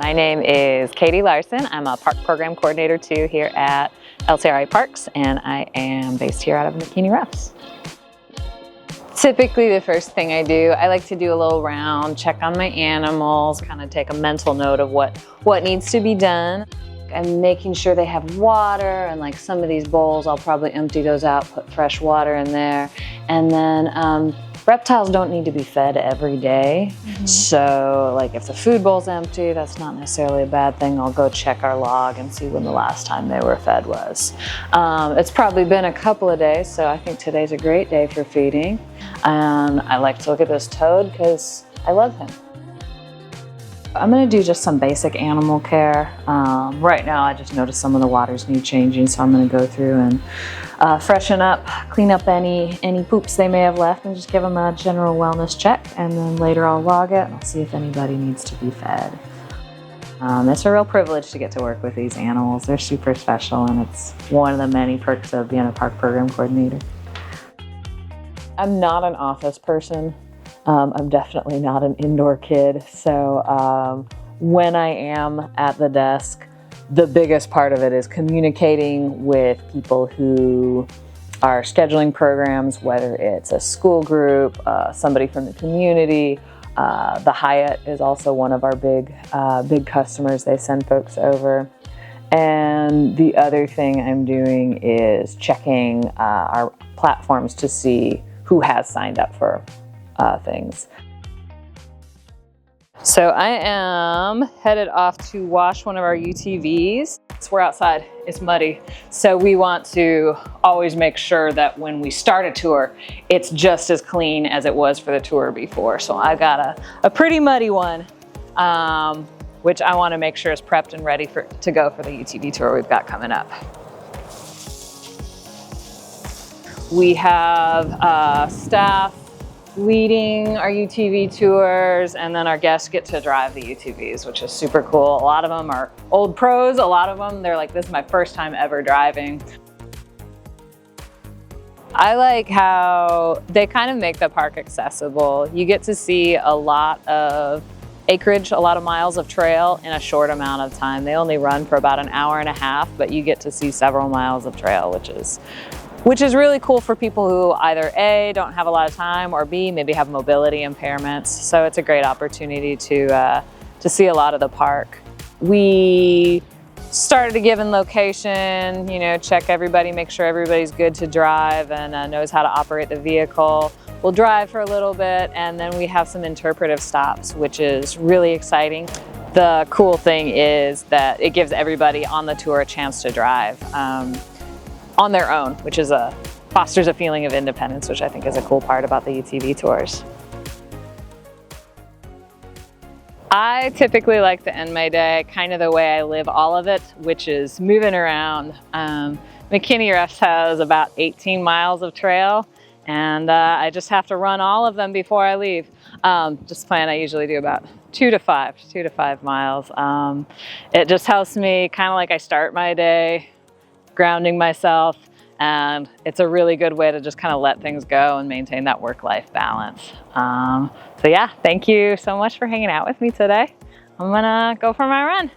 My name is Katie Larson. I'm a Park Program Coordinator too here at LCRA Parks, and I am based here out of McKinney Roughs. Typically the first thing I do, I like to do a little round, check on my animals, kind of take a mental note of what needs to be done. I'm making sure they have water, and like some of these bowls, I'll probably empty those out, put fresh water in there. And then reptiles don't need to be fed every day. So like if the food bowl's empty, that's not necessarily a bad thing. I'll go check our log and see when the last time they were fed was. It's probably been a couple of days, so I think today's a great day for feeding. And I like to look at this toad because I love him. I'm going to do just some basic animal care. Right now I just noticed some of the waters need changing, so I'm going to go through and freshen up, clean up any poops they may have left, and just give them a general wellness check, and then later I'll log it and I'll see if anybody needs to be fed. It's a real privilege to get to work with these animals. They're super special, and it's one of the many perks of being a park program coordinator. I'm not an office person. I'm definitely not an indoor kid, so when I am at the desk, the biggest part of it is communicating with people who are scheduling programs, whether it's a school group, somebody from the community. The Hyatt is also one of our big customers. They send folks over. And the other thing I'm doing is checking our platforms to see who has signed up for things. So I am headed off to wash one of our UTVs. We're outside, it's muddy. So we want to always make sure that when we start a tour, it's just as clean as it was for the tour before. So I've got a pretty muddy one, which I want to make sure is prepped and ready to go for the UTV tour we've got coming up. We have staff leading our UTV tours, and then our guests get to drive the UTVs, which is super cool. A lot of them are old pros. A lot of them, they're like, this is my first time ever driving. I like how they kind of make the park accessible. You get to see a lot of acreage, a lot of miles of trail in a short amount of time. They only run for about an hour and a half, but you get to see several miles of trail, which is really cool for people who either A, don't have a lot of time, or B, maybe have mobility impairments. So it's a great opportunity to see a lot of the park. We started a given location, check everybody, make sure everybody's good to drive and knows how to operate the vehicle. We'll drive for a little bit, and then we have some interpretive stops, which is really exciting. The cool thing is that it gives everybody on the tour a chance to drive on their own, which fosters a feeling of independence, which I think is a cool part about the UTV tours. I typically like to end my day kind of the way I live all of it, which is moving around. McKinney Roughs has about 18 miles of trail, and I just have to run all of them before I leave. Just plan, I usually do about 2 to 5 miles. It just helps me kind of like I start my day, grounding myself, and it's a really good way to just kind of let things go and maintain that work-life balance. So yeah, thank you so much for hanging out with me today. I'm gonna go for my run.